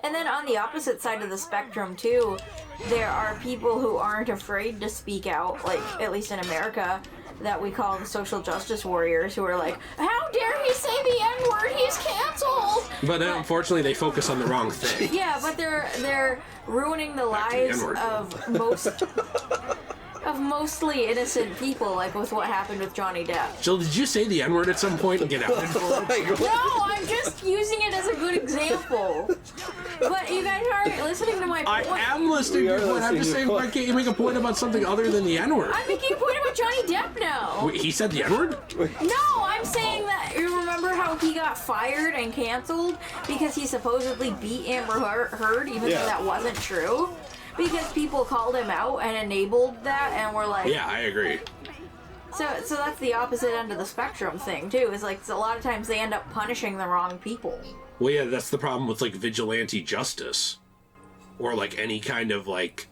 And then on the opposite side of the spectrum, too, there are people who aren't afraid to speak out, like, at least in America, that we call the social justice warriors, who are like, how dare he say the N-word, he's canceled! But then, unfortunately, they focus on the wrong thing. Yeah, but they're ruining the lives of mostly innocent people, like with what happened with Johnny Depp. Jill, did you say the N-word at some point and get outed for it? No, I'm just using it as a good example. But you guys aren't listening to my point. I am listening to your point. I'm just saying, why can't you make a point about something other than the N-word? I'm making a point about Johnny Depp now. Wait, he said the N-word? No, I'm saying that, you remember how he got fired and canceled because he supposedly beat Amber Heard, even though that wasn't true? Because people called him out and enabled that and were like... Yeah, I agree. So that's the opposite end of the spectrum thing, too. Is like, a lot of times they end up punishing the wrong people. Well, yeah, that's the problem with, like, vigilante justice. Or, like, any kind of, like...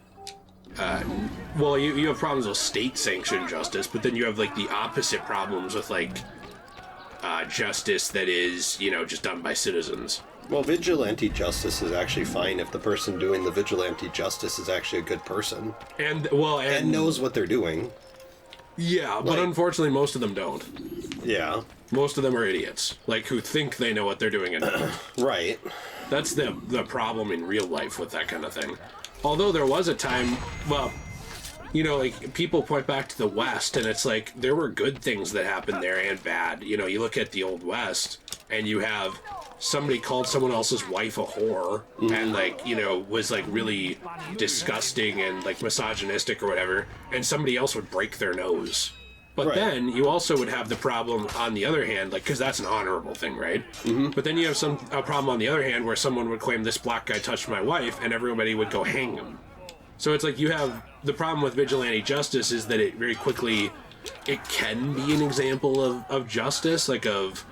well, you have problems with state-sanctioned justice, but then you have, like, the opposite problems with, like, justice that is, you know, just done by citizens. Well, vigilante justice is actually fine if the person doing the vigilante justice is actually a good person. And knows what they're doing. Yeah, but unfortunately most of them don't. Yeah. Most of them are idiots. Like, who think they know what they're doing. Right. That's the problem in real life with that kind of thing. Although there was a time, well, you know, like, people point back to the West, and it's like, there were good things that happened there and bad. You know, you look at the Old West, and you have somebody called someone else's wife a whore, and, like, you know, was, like, really disgusting and, like, misogynistic or whatever, and somebody else would break their nose. But then you also would have the problem on the other hand, like, because that's an honorable thing, right? But then you have a problem on the other hand where someone would claim this black guy touched my wife, and everybody would go hang him. So it's like you have the problem with vigilante justice is that it very quickly, it can be an example of justice, like of,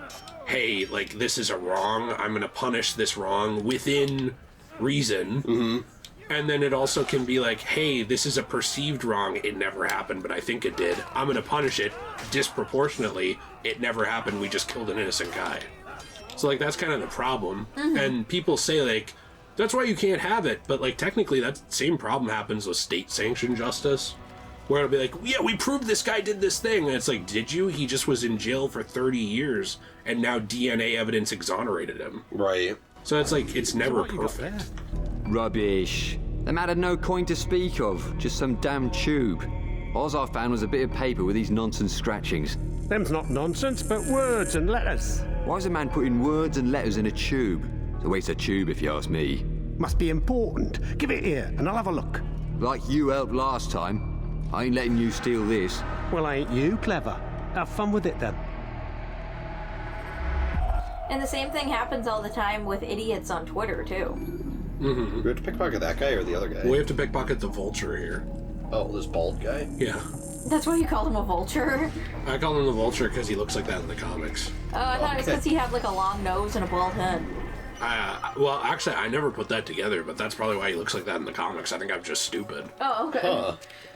hey, like, this is a wrong, I'm going to punish this wrong within reason. And then it also can be like, hey, this is a perceived wrong, it never happened, but I think it did. I'm going to punish it disproportionately, it never happened, we just killed an innocent guy. So, like, that's kind of the problem. And people say, like, that's why you can't have it, but, like, technically that same problem happens with state-sanctioned justice, where it'll be like, yeah, we proved this guy did this thing, and it's like, did you? He just was in jail for 30 years, and now DNA evidence exonerated him. Right. So it's like, it's never perfect. Rubbish. The man had no coin to speak of, just some damn tube. All I found was a bit of paper with these nonsense scratchings. Them's not nonsense, but words and letters. Why is a man putting words and letters in a tube? It's a waste of tube, if you ask me. Must be important. Give it here, and I'll have a look. Like you helped last time. I ain't letting you steal this. Well, ain't you clever? Have fun with it, then. And the same thing happens all the time with idiots on Twitter, too. We have to pickpocket that guy or the other guy? We have to pickpocket the vulture here. Oh, this bald guy? Yeah. That's why you called him a vulture? I call him the vulture because he looks like that in the comics. Oh, I thought it was because he had, like, a long nose and a bald head. Well, actually, I never put that together, but that's probably why he looks like that in the comics. I think I'm just stupid. Oh, okay. Huh.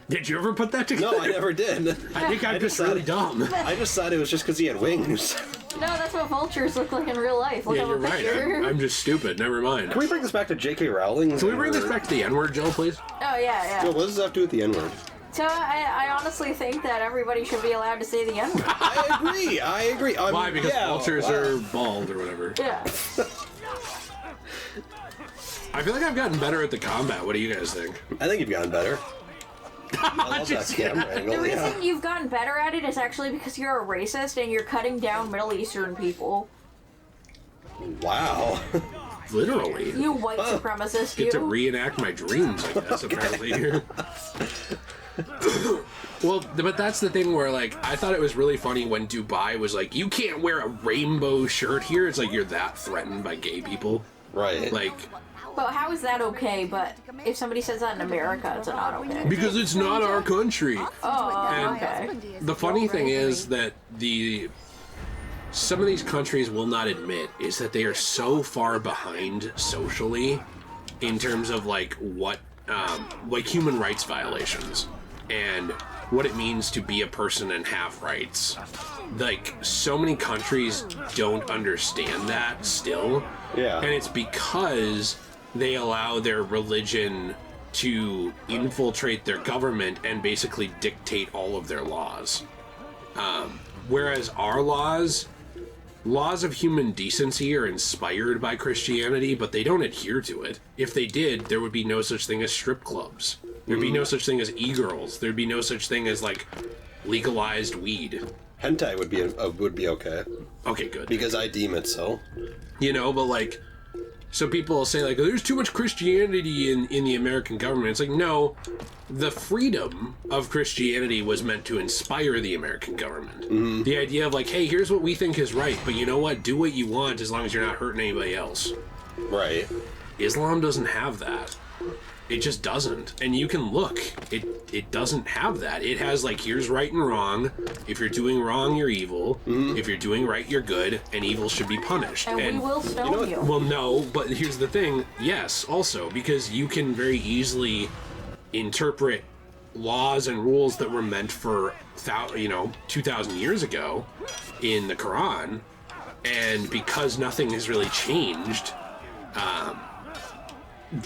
Did you ever put that together? No, I never did. I think I'm just really dumb. I just thought it was just because he had wings. No, that's what vultures look like in real life. Look Yeah, at you're a picture. right. I'm just stupid. Never mind. Can we bring this back to J.K. Rowling? Can we bring this back to the N-word, Jill, please? Oh, yeah. What does that have to do with the N-word? So I honestly think that everybody should be allowed to say the N-word. I agree. Why? Because vultures are bald or whatever. Yeah. I feel like I've gotten better at the combat. What do you guys think? I think you've gotten better. I love that camera angle. The reason you've gotten better at it is actually because you're a racist and you're cutting down Middle Eastern people. Wow. Literally. You white supremacist, Get to reenact my dreams, I guess, apparently. Well, but that's the thing where, like, I thought it was really funny when Dubai was like, you can't wear a rainbow shirt here. It's like you're that threatened by gay people. Right. Like... Well, how is that okay? But if somebody says that in America, it's not okay. Because it's not our country. Oh, okay. The funny thing is that some of these countries will not admit is that they are so far behind socially in terms of like what like human rights violations and what it means to be a person and have rights. Like, so many countries don't understand that still. Yeah. And it's because they allow their religion to infiltrate their government and basically dictate all of their laws. Whereas our laws of human decency are inspired by Christianity, but they don't adhere to it. If they did, there would be no such thing as strip clubs. There'd be no such thing as e-girls. There'd be no such thing as, like, legalized weed. Hentai would be okay. Okay, good. Because I deem it so. You know, but, like, so people will say, like, there's too much Christianity in the American government. It's like, no, the freedom of Christianity was meant to inspire the American government. Mm-hmm. The idea of, like, hey, here's what we think is right, but you know what? Do what you want as long as you're not hurting anybody else. Right. Islam doesn't have that. It just doesn't. And you can look. It doesn't have that. It has, like, here's right and wrong. If you're doing wrong, you're evil. Mm-hmm. If you're doing right, you're good. And evil should be punished. And we will stone you. Well, no, but here's the thing. Yes, also, because you can very easily interpret laws and rules that were meant for, 2,000 years ago in the Quran. And because nothing has really changed,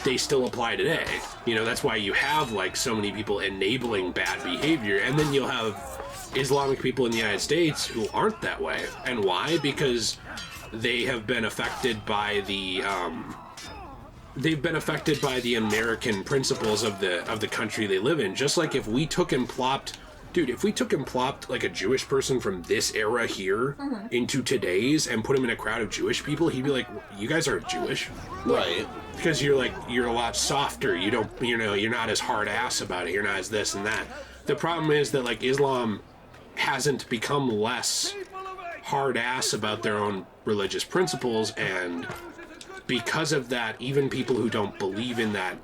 they still apply today. You know, that's why you have, like, so many people enabling bad behavior, and then you'll have Islamic people in the United States who aren't that way. And why? Because they have been affected by the American principles of the country they live in. Just like if we took and plopped like a Jewish person from this era here into today's and put him in a crowd of Jewish people, he'd be like, you guys aren't Jewish. Right. Because you're a lot softer. You're not as hard ass about it. You're not as this and that. The problem is that, like, Islam hasn't become less hard ass about their own religious principles, and because of that, even people who don't believe in that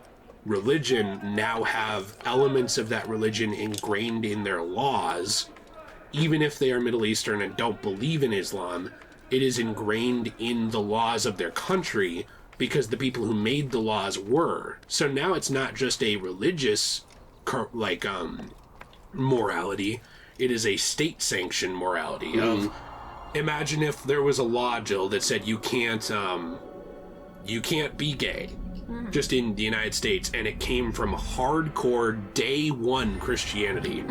religion now have elements of that religion ingrained in their laws. Even if they are Middle Eastern and don't believe in Islam, it is ingrained in the laws of their country because the people who made the laws were. So now it's not just a religious, morality. It is a state-sanctioned morality of, imagine if there was a law, Jill, that said you can't be gay. Just in the United States, and it came from hardcore day one Christianity.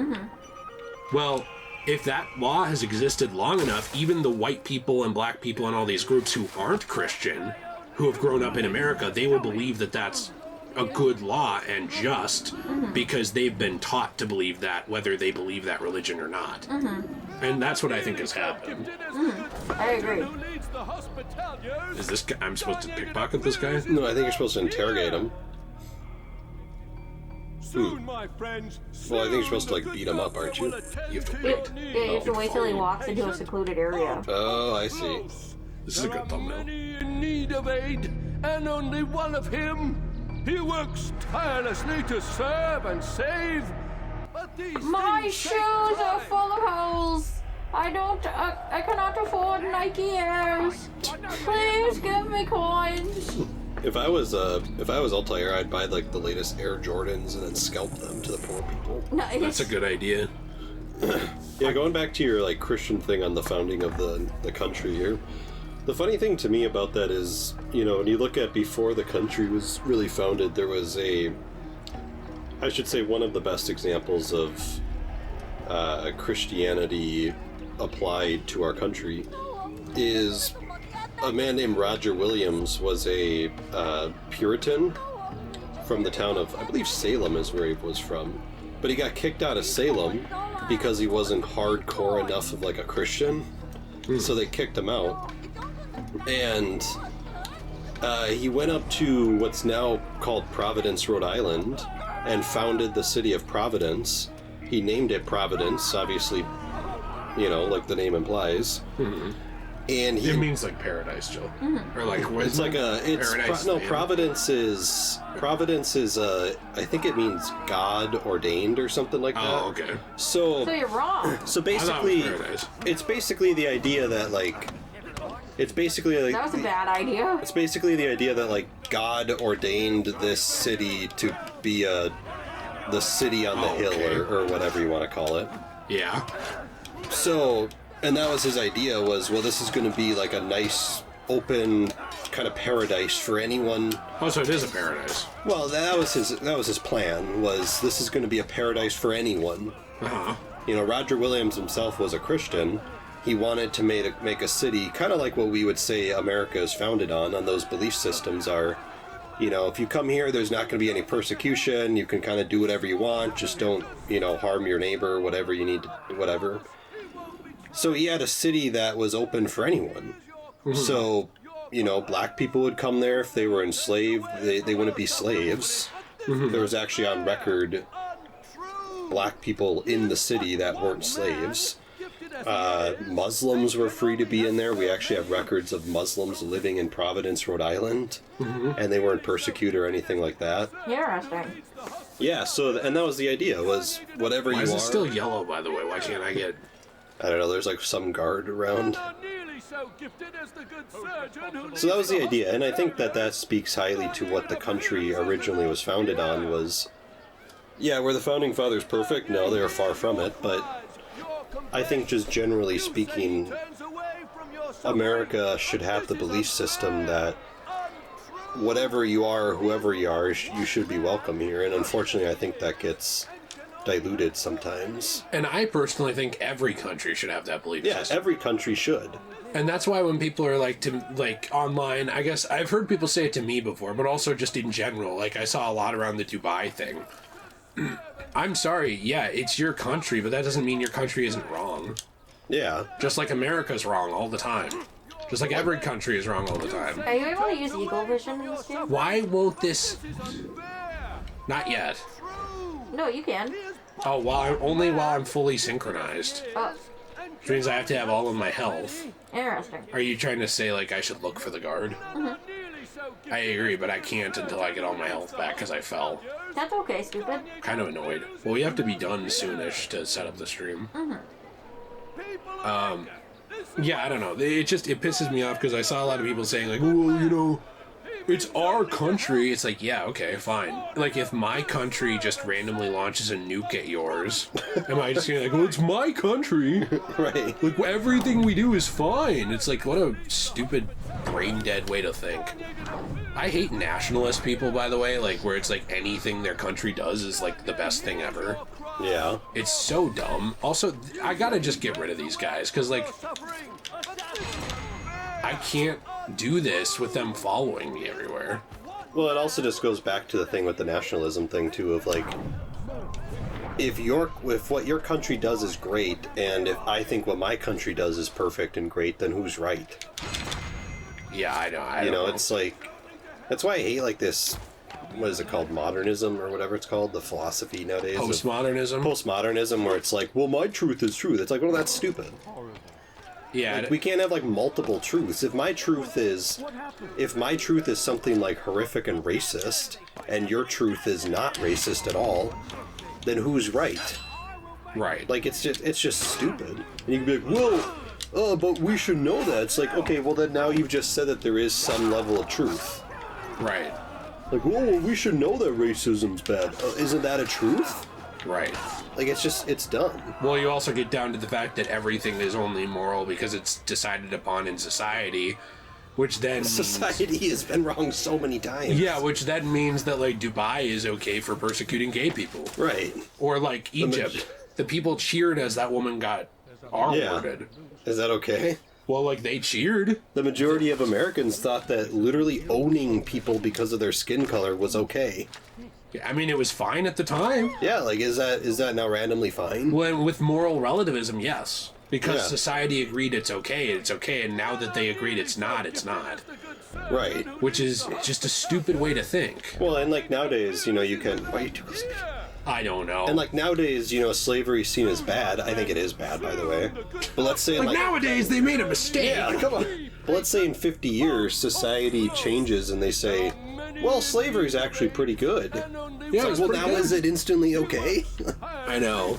Well, if that law has existed long enough, even the white people and black people and all these groups who aren't Christian, who have grown up in America, they will believe that that's a good law and just because they've been taught to believe that, whether they believe that religion or not. And that's what I think has happened. I agree. Is this guy, I'm supposed to pickpocket this guy? No, I think you're supposed to interrogate him. Soon, my friends. Well, I think you're supposed to, like, beat him up, aren't you? You have to wait. Yeah, you have to wait till he walks into a secluded area. Oh, I see. This is a good thumbnail. Many in need of aid, and only one of him. He works tirelessly to serve and save. But these My things shoes take are time. full of holes. I cannot afford Nike Airs. Please give me coins. If I was Altair, I'd buy, like, the latest Air Jordans and then scalp them to the poor people. Nice. That's a good idea. Yeah, going back to your, like, Christian thing on the founding of the country here. The funny thing to me about that is, when you look at before the country was really founded, there was I should say one of the best examples of Christianity applied to our country is a man named Roger Williams was a Puritan from the town of, I believe Salem is where he was from. But he got kicked out of Salem because he wasn't hardcore enough of, like, a Christian. So they kicked him out. And he went up to what's now called Providence, Rhode Island, and founded the city of Providence. He named it Providence, obviously, like the name implies. And It means, like, paradise, Jill. Or, like, what it's like paradise? Providence is I think it means God ordained or something like that. Oh, okay. So you're wrong. So I basically, thought it was paradise. it's basically the idea that, like, That was a bad idea. It's basically the idea that, like, God ordained this city to be the city on the hill, okay. or whatever you want to call it. Yeah. So, and that was his idea was, well, this is going to be like a nice, open kind of paradise for anyone. Oh, so it is a paradise. Well, that was his plan. Was this is going to be a paradise for anyone? Uh-huh. You know, Roger Williams himself was a Christian. He wanted to make a city kind of like what we would say America is founded on those belief systems are. You know, if you come here, there's not going to be any persecution. You can kind of do whatever you want. Just don't, harm your neighbor, whatever you need to, whatever. So he had a city that was open for anyone. Mm-hmm. So, black people would come there if they were enslaved. They wouldn't be slaves. Mm-hmm. There was actually on record black people in the city that weren't slaves. Muslims were free to be in there. We actually have records of Muslims living in Providence, Rhode Island, and they weren't persecuted or anything like that. Interesting. Yeah, and that was the idea, was whatever you are... Why is it still yellow, by the way? Why can't I get... I don't know, there's like some guard around. So that was the idea, and I think that speaks highly to what the country originally was founded on, was... Yeah, were the Founding Fathers perfect? No, they were far from it, but... I think just generally speaking, America should have the belief system that whatever you are, whoever you are, you should be welcome here. And unfortunately, I think that gets diluted sometimes. And I personally think every country should have that belief system. Yeah, every country should. And that's why when people are online, I guess I've heard people say it to me before, but also just in general. Like I saw a lot around the Dubai thing. I'm sorry, yeah, it's your country, but that doesn't mean your country isn't wrong. Yeah. Just like America's wrong all the time. Just like every country is wrong all the time. Are you able to use Eagle Vision in this game? Why won't this... Not yet. No, you can. Oh, only while I'm fully synchronized. Oh. Which means I have to have all of my health. Interesting. Are you trying to say, I should look for the guard? Mm-hmm. I agree, but I can't until I get all my health back because I fell. That's okay, stupid. Kind of annoyed. Well, we have to be done soonish to set up the stream. Mm-hmm. Yeah, I don't know. It pisses me off because I saw a lot of people saying, well, it's our country. It's like, yeah, okay, fine. Like, if my country just randomly launches a nuke at yours, am I just gonna it's my country? Right. Like, everything we do is fine. It's like, what a stupid, brain-dead way to think. I hate nationalist people, by the way, where it's anything their country does is, the best thing ever. Yeah. It's so dumb. Also, I gotta just get rid of these guys, because, I can't do this with them following me everywhere. Well, it also just goes back to the thing with the nationalism thing, too, of, if what your country does is great, and if I think what my country does is perfect and great, then who's right? Yeah, I know. It's that's why I hate, this, what is it called, modernism, or whatever it's called, the philosophy nowadays. Postmodernism? Postmodernism, where it's well, my truth is truth. It's well, that's stupid. Yeah. We can't have, multiple truths. If my truth is something, horrific and racist, and your truth is not racist at all, then who's right? Right. It's just stupid. And you can be well, but we should know that. It's okay, well then now you've just said that there is some level of truth. Right. Well, we should know that racism's bad. Isn't that a truth? Right. It's dumb. Well, you also get down to the fact that everything is only moral because it's decided upon in society, which then Society has been wrong so many times. Yeah, which then means that, Dubai is okay for persecuting gay people. Right. Or, Egypt. The people cheered as that woman got R-worded. Yeah. Is that okay? Well, they cheered. The majority of Americans thought that literally owning people because of their skin color was okay. I mean, it was fine at the time. Yeah, is that now randomly fine? Well, with moral relativism, yes. Because society agreed it's okay, and now that they agreed it's not. Right. Which is just a stupid way to think. Well, and nowadays, you can... Why are you doing this? I don't know. And nowadays, slavery is seen as bad. I think it is bad, by the way. But let's say nowadays they made a mistake. Yeah, come on. But let's say in 50 years, society changes and they say, well, slavery is actually pretty good. Yeah, well, now is it instantly okay? I know.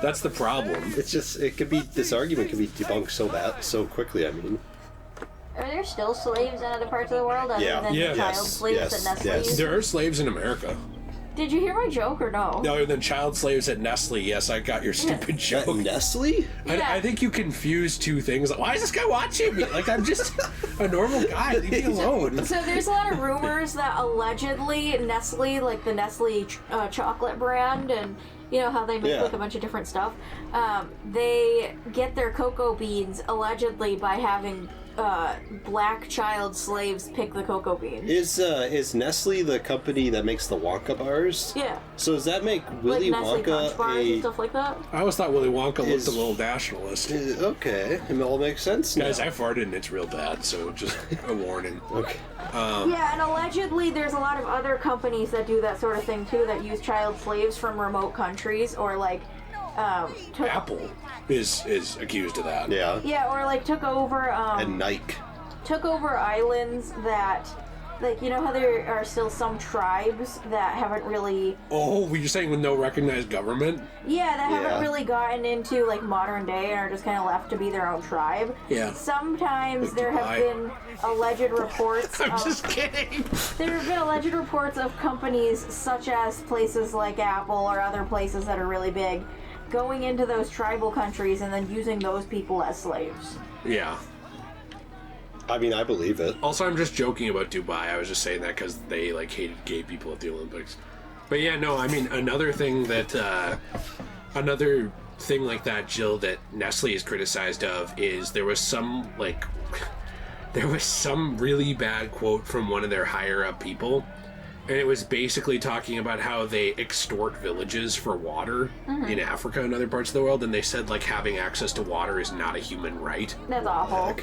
That's the problem. It's just, this argument could be debunked so quickly, I mean. Are there still slaves in other parts of the world other than child slaves and nest slaves? There are slaves in America. Did you hear my joke or no? No, other than child slaves at Nestle, yes, I got your stupid At joke. Nestle? Yeah. I think you confused two things. Like, why is this guy watching me? Like, I'm just a normal guy. Leave me alone. So there's a lot of rumors that allegedly Nestle, like the Nestle chocolate brand, and you know how they make like a bunch of different stuff, they get their cocoa beans allegedly by having black child slaves pick the cocoa beans. Is Nestle the company that makes the Wonka bars? Yeah. So does that make Willy like Nestle Crunch Wonka bars and stuff like that? I always thought Willy Wonka looked a little nationalist. Okay, it all makes sense now. Guys, I farted and it's real bad, so just a warning. Okay. Yeah, and allegedly there's a lot of other companies that do that sort of thing too, that use child slaves from remote countries, or like Apple is accused of that. Yeah. Yeah, or like took over And Nike. islands that, like, you know how there are still some tribes that haven't really, Oh, were you saying with no recognized government? that haven't Yeah. really gotten into like modern day and are just kind of left to be their own tribe. Yeah. Sometimes Like there have Dubai. been alleged reports I'm of, just kidding. there have been alleged reports of companies such as places like Apple or other places that are really big going into those tribal countries and then using those people as slaves. Yeah. I mean, I believe it. Also, I'm just joking about Dubai. I was just saying that because they like hated gay people at the Olympics. But yeah, no, I mean another thing like that, Jill, that Nestle is criticized of is there was some really bad quote from one of their higher up people, and it was basically talking about how they extort villages for water in Africa and other parts of the world, and they said like having access to water is not a human right. That's awful.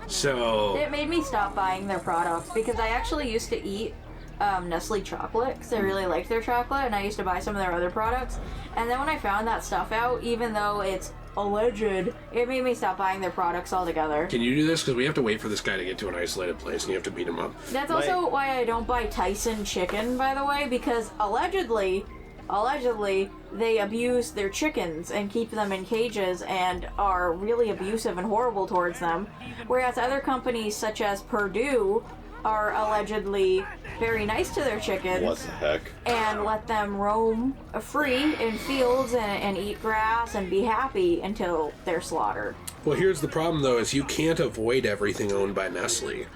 So It made me stop buying their products because I actually used to eat Nestle chocolate because I really liked their chocolate, and I used to buy some of their other products. And then when I found that stuff out, even though it's alleged, it made me stop buying their products altogether. can you do this? Because we have to wait for this guy to get to an isolated place, and you have to beat him up. That's also why I don't buy Tyson chicken, by the way, because allegedly they abuse their chickens and keep them in cages and are really abusive and horrible towards them, whereas other companies such as Purdue are allegedly very nice to their chickens. What the heck? And let them roam free in fields and eat grass and be happy until they're slaughtered. Well, here's the problem, though, is you can't avoid everything owned by Nestle.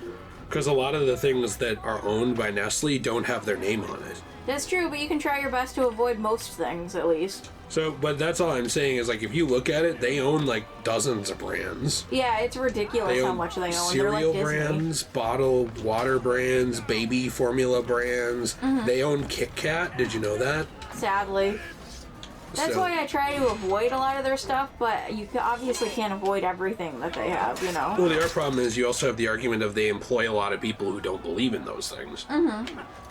Because a lot of the things that are owned by Nestle don't have their name on it. That's true, but you can try your best to avoid most things, at least. So, but that's all I'm saying is, like, if you look at it, they own, like, dozens of brands. Yeah, it's ridiculous They how own much they own. cereal They're like Disney. brands, bottled water brands, baby formula brands. They own Kit Kat. Did you know that? Sadly. That's So- why I try to avoid a lot of their stuff, but you obviously can't avoid everything that they have, you know? Well, the other problem is you also have the argument of they employ a lot of people who don't believe in those things.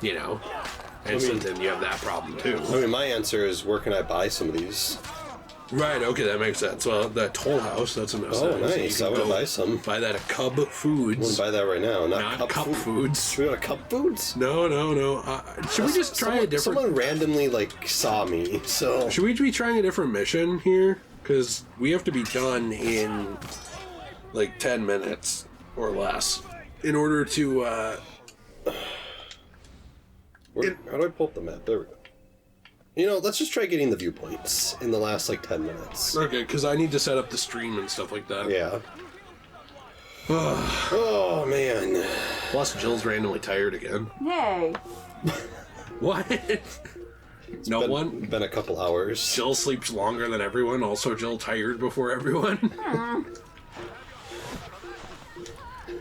You know? And so then you have that problem, too. I mean, my answer is, where can I buy some of these? Right, okay, that makes sense. Well, the Toll House, that's a nice. Oh, nice. I want to buy some. Buy that at Cub I'm Foods. going to buy that right now. Not Cup Foods. Should we go to Cup Foods? No. Should we just try a different... Someone randomly, like, saw me, so... Should we be trying a different mission here? Because we have to be done in, like, 10 minutes or less in order to, How do I pull up the map? There we go. You know, let's just try getting the viewpoints in the last, like, 10 minutes. Okay, because I need to set up the stream and stuff like that. Yeah. Oh, man. Plus, Jill's randomly tired again. Hey. What? No one? Been a couple hours. Jill sleeps longer than everyone. Also, Jill tired before everyone.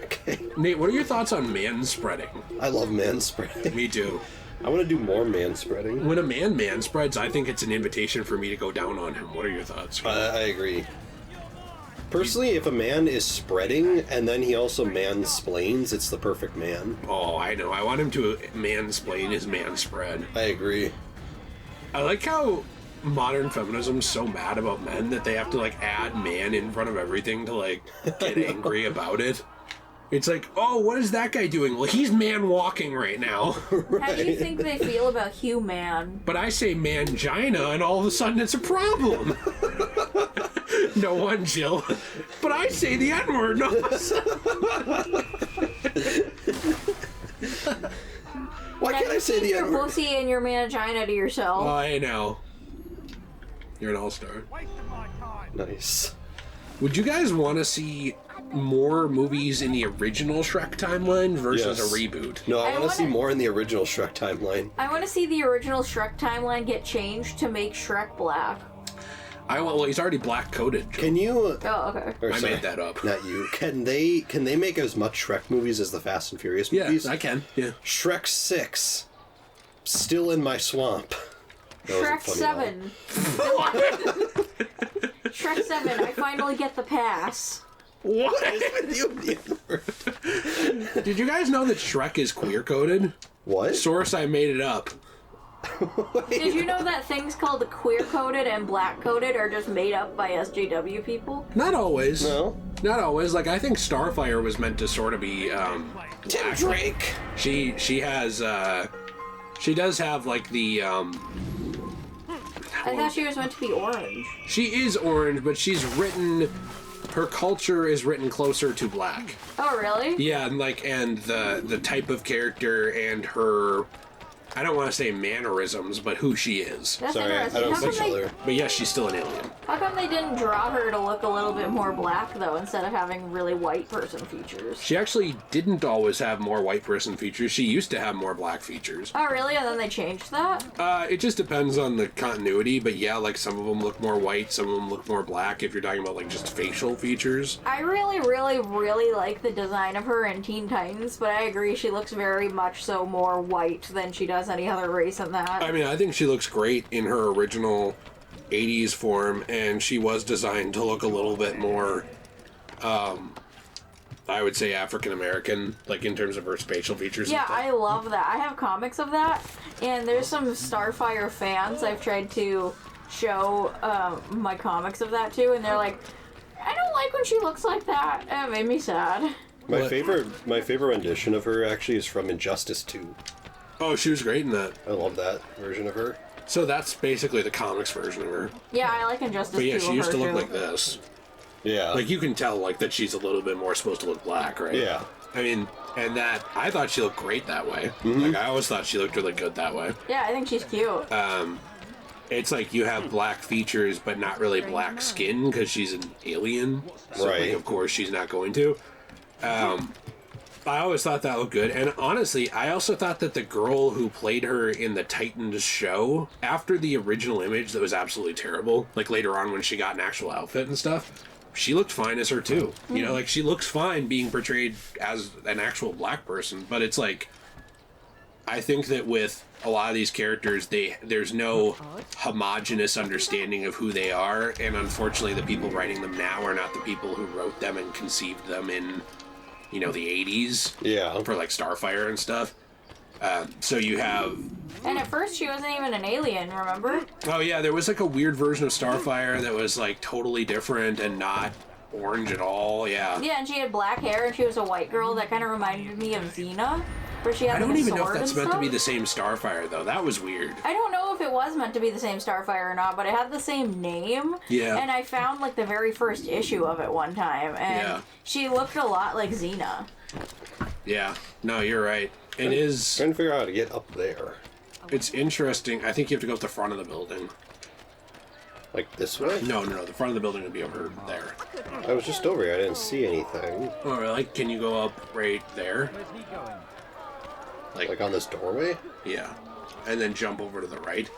Okay. Nate, what are your thoughts on man-spreading? I love man-spreading. Me too. I want to do more man-spreading. When a man spreads, I think it's an invitation for me to go down on him. What are your thoughts? I agree. Personally, if a man is spreading and then he also mansplains, it's the perfect man. Oh, I know. I want him to mansplain his man-spread. I agree. I like how modern feminism's so mad about men that they have to, like, add man in front of everything to, like, get angry about it. It's like, oh, what is that guy doing? Well, he's man walking right now. How do you think they feel about human? But I say mangina, and all of a sudden it's a problem. No one, Jill. But I say the N-word. No. Why can't I say the your N-word? pussy and your mangina to yourself. Oh, I know. You're an all-star. Nice. Would you guys want to see more movies in the original Shrek timeline versus Yes. a reboot? No, I I want to see wanna- more in the original Shrek timeline. I want to see the original Shrek timeline get changed to make Shrek black. Well, he's already black-coded. Joe. Can you? Oh, okay. Or, I sorry, made that up. Not you. Can they make as much Shrek movies as the Fast and Furious Yeah, movies? I can. Yeah. Shrek 6. Still in my swamp. That wasn't Shrek funny at all. 7. Shrek 7, I finally get the pass. What is with you? and the N-word? Did you guys know that Shrek is queer-coded? What? Source, I made it up. Did you know that things called queer-coded and black-coded are just made up by SJW people? Not always. No. Not always. Like, I think Starfire was meant to sort of be, Tim black. Drake. She has, she does have, like, the, I thought she was meant to be orange. she is orange, but she's written, her culture is written closer to black. Oh, really? Yeah, and the type of character and her, I don't want to say mannerisms, but who she is. That's Sorry, I interesting. don't How come speak they, color. But yes, she's still an alien. how come they didn't draw her to look a little bit more black, though, instead of having really white person features? She actually didn't always have more white person features. She used to have more black features. Oh, really? And then they changed that? It just depends on the continuity, but yeah, like some of them look more white, some of them look more black if you're talking about like just facial features. I really, really, really like the design of her in Teen Titans, but I agree she looks very much so more white than she does any other race in that. I mean, I think she looks great in her original 80s form, and she was designed to look a little bit more, I would say African American, like in terms of her facial features. Yeah, and stuff. I love that. I have comics of that, and there's some Starfire fans I've tried to show my comics of that to, and they're like, I don't like when she looks like that. It made me sad. My What? favorite rendition of her actually is from Injustice 2. Oh, she was great in that. I love that version of her. So that's basically the comics version of her. Yeah, I like Injustice But yeah, 2 she of used her to look too. like this. Yeah. Like you can tell, like that she's a little bit more supposed to look black, right? Yeah. I mean, and that I thought she looked great that way. Mm-hmm. Like I always thought she looked really good that way. Yeah, I think she's cute. It's like you have black features, but not really black skin because she's an alien. So, Right. Like, of course, she's not going to. I always thought that looked good, and honestly, I also thought that the girl who played her in the Titans show, after the original image that was absolutely terrible, like later on when she got an actual outfit and stuff, she looked fine as her too. You know, like she looks fine being portrayed as an actual black person, but it's like, I think that with a lot of these characters, there's no homogenous understanding of who they are, and unfortunately, the people writing them now are not the people who wrote them and conceived them in, you know, the 80s. Yeah. For like Starfire and stuff. So you have, And at first she wasn't even an alien, remember? oh yeah, there was like a weird version of Starfire that was like totally different and not orange at all. Yeah. Yeah, and she had black hair and she was a white girl that kind of reminded me of Xena, where she had I like don't a even know if sword that's and meant to stuff. be the same Starfire though. That was weird. I don't know if it was meant to be the same Starfire or not, but it had the same name. Yeah. And I found like the very first issue of it one time, and Yeah. she looked a lot like Xena. Yeah. No, you're right. It is. Trying to figure out how to get up there. It's interesting. I think you have to go up the front of the building. Like this way? No. The front of the building would be over there. I was just over here. I didn't see anything. Oh, really? Can you go up right there? Like on this doorway? Yeah. And then jump over to the right.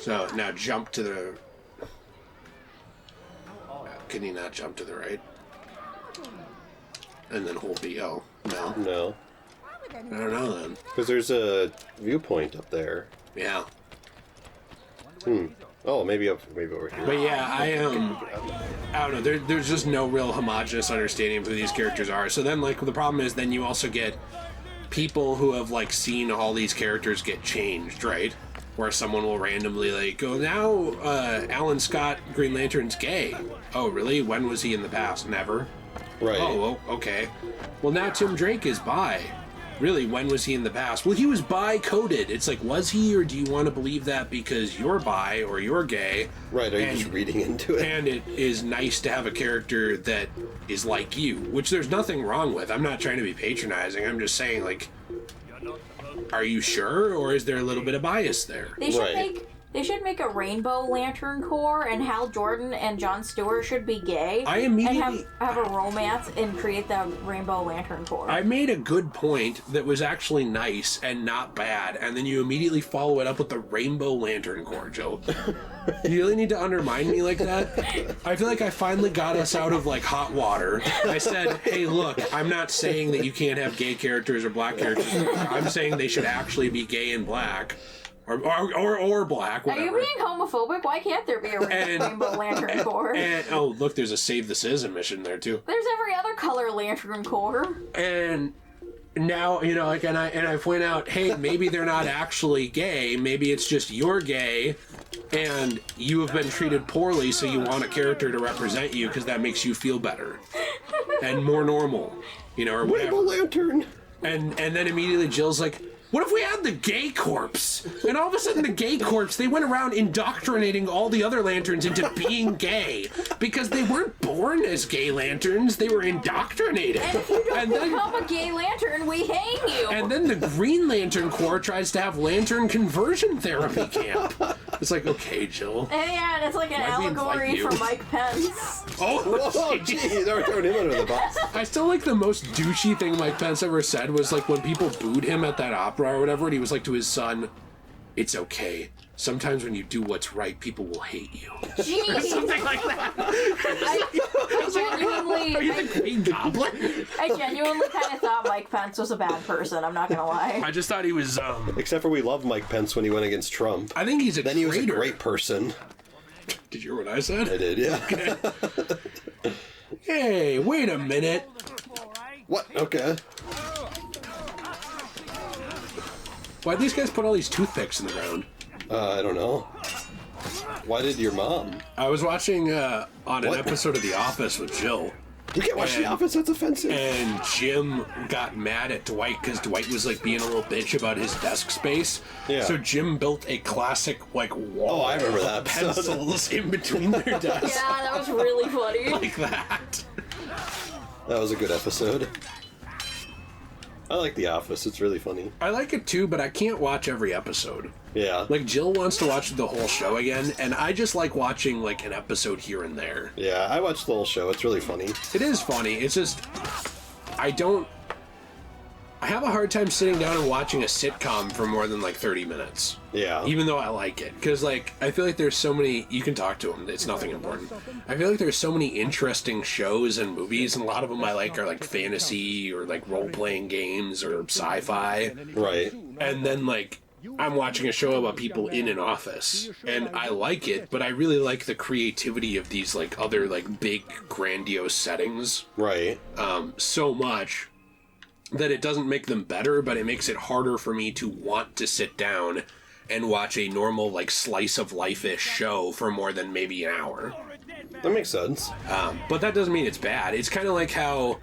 So now jump to the... Can you not jump to the right? And then hold B. Oh, no. No. I don't know then. Because there's a viewpoint up there. Yeah. Oh, maybe over here. But yeah, I don't know. There's just no real homogenous understanding of who these characters are. So then, like, the problem is then you also get people who have, like, seen all these characters get changed, right? Where someone will randomly, like, go, now Alan Scott Green Lantern's gay. Oh, really? When was he in the past? Never. Right. Oh, well, okay. Well, now Tim Drake is bi. Really, when was he in the past? Well, he was bi-coded. It's like, was he, or do you want to believe that because you're bi or you're gay? Right, are you and- just reading into it? And it is nice to have a character that is like you, which there's nothing wrong with. I'm not trying to be patronizing. I'm just saying, like, are you sure, or is there a little bit of bias there? They should make a Rainbow Lantern Corps, and Hal Jordan and Jon Stewart should be gay. And have a romance and create the Rainbow Lantern Corps. I made a good point that was actually nice and not bad, and then you immediately follow it up with the Rainbow Lantern Corps, Joe. You really need to undermine me like that? I feel like I finally got us out of, like, hot water. I said, hey, look, I'm not saying that you can't have gay characters or black characters. I'm saying they should actually be gay and black. Or black, whatever. Are you being homophobic? Why can't there be a Rainbow Lantern Corps? And, oh, look, there's a Save the Citizen mission there, too. There's every other color Lantern Corps. And now, you know, like, and I point out, hey, maybe they're not actually gay. Maybe it's just you're gay, and you have been treated poorly, so you want a character to represent you because that makes you feel better and more normal, you know, or whatever. Rainbow Lantern. And then immediately Jill's like, what if we had the gay corpse? And all of a sudden the gay corpse, they went around indoctrinating all the other lanterns into being gay. Because they weren't born as gay lanterns, they were indoctrinated. And if you don't become a gay lantern, we hang you. And then the Green Lantern Corps tries to have lantern conversion therapy camp. It's like, okay, Jill. Yeah, and it's like an allegory for Mike Pence. Oh, geez, they're throwing him under the bus. I still like the most douchey thing Mike Pence ever said was like when people booed him at that opera or whatever, and he was like to his son, it's okay. Sometimes when you do what's right, people will hate you. Jeez. Something like that. Are you the Green Goblin? I genuinely kind of thought Mike Pence was a bad person, I'm not gonna lie. I just thought he was, Except for we love Mike Pence when he went against Trump. I think he's a Then he was a great person. Did you hear what I said? I did, yeah. Okay. Hey, wait a minute. What? Okay. Why'd these guys put all these toothpicks in the ground? I don't know. Why did your mom? I was watching on an episode of The Office with Jill. You can't watch The Office, that's offensive. And Jim got mad at Dwight because Dwight was like being a little bitch about his desk space. Yeah. So Jim built a classic like wall. Oh, I remember that of pencils in between their desks. Yeah, that was really funny. Like that. That was a good episode. I like The Office, it's really funny. I like it too, but I can't watch every episode. Yeah. Like Jill wants to watch the whole show again, and I just like watching like an episode here and there. Yeah, I watched the whole show, it's really funny. It is funny, it's just I have a hard time sitting down and watching a sitcom for more than like 30 minutes. Yeah. Even though I like it. Because, like, I feel like there's so many... You can talk to them. It's nothing important. I feel like there's so many interesting shows and movies, and a lot of them I like are, like, fantasy or, like, role-playing games or sci-fi. Right. And then, like, I'm watching a show about people in an office, and I like it, but I really like the creativity of these, like, other, like, big, grandiose settings. Right. So much that it doesn't make them better, but it makes it harder for me to want to sit down and watch a normal, like, slice of life-ish show for more than maybe an hour. That makes sense. But that doesn't mean it's bad. It's kind of like how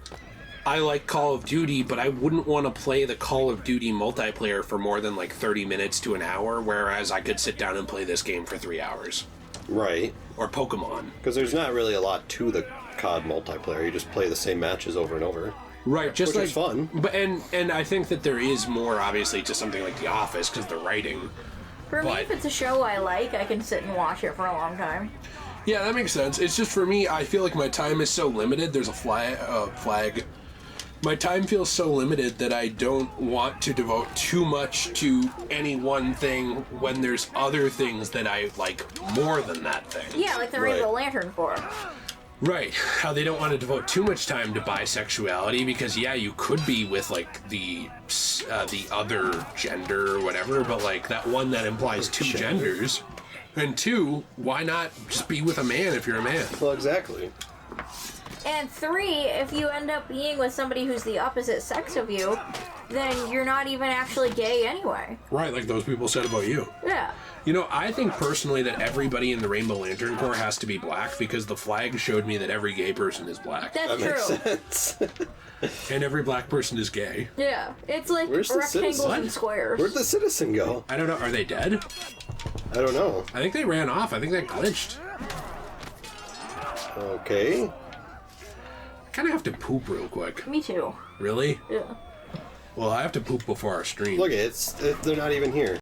I like Call of Duty, but I wouldn't want to play the Call of Duty multiplayer for more than, like, 30 minutes to an hour, whereas I could sit down and play this game for 3 hours. Right. Or Pokemon. Because there's not really a lot to the COD multiplayer. You just play the same matches over and over. Right, just which like is fun. But and I think that there is more, obviously, to something like The Office because the writing. For me, if it's a show I like, I can sit and watch it for a long time. Yeah, that makes sense. It's just for me, I feel like my time is so limited. There's a flag. My time feels so limited that I don't want to devote too much to any one thing when there's other things that I like more than that thing. Yeah, like the Rainbow Lantern Corps. Right. How they don't want to devote too much time to bisexuality because, yeah, you could be with, like, the other gender or whatever, but, like, that one that implies two genders. And two, why not just be with a man if you're a man? Well, exactly. And three, if you end up being with somebody who's the opposite sex of you, then you're not even actually gay anyway. Right, like those people said about you. Yeah. You know, I think personally that everybody in the Rainbow Lantern Corps has to be black because the flag showed me that every gay person is black. That's That true. makes sense. And every black person is gay. Yeah. It's like Where's the rectangles citizen? and squares. Where'd the citizen go? I don't know. Are they dead? I don't know. I think they ran off. I think they glitched. Okay. I kind of have to poop real quick. Me too. Really? Yeah. Well, I have to poop before our stream. Look, they're not even here.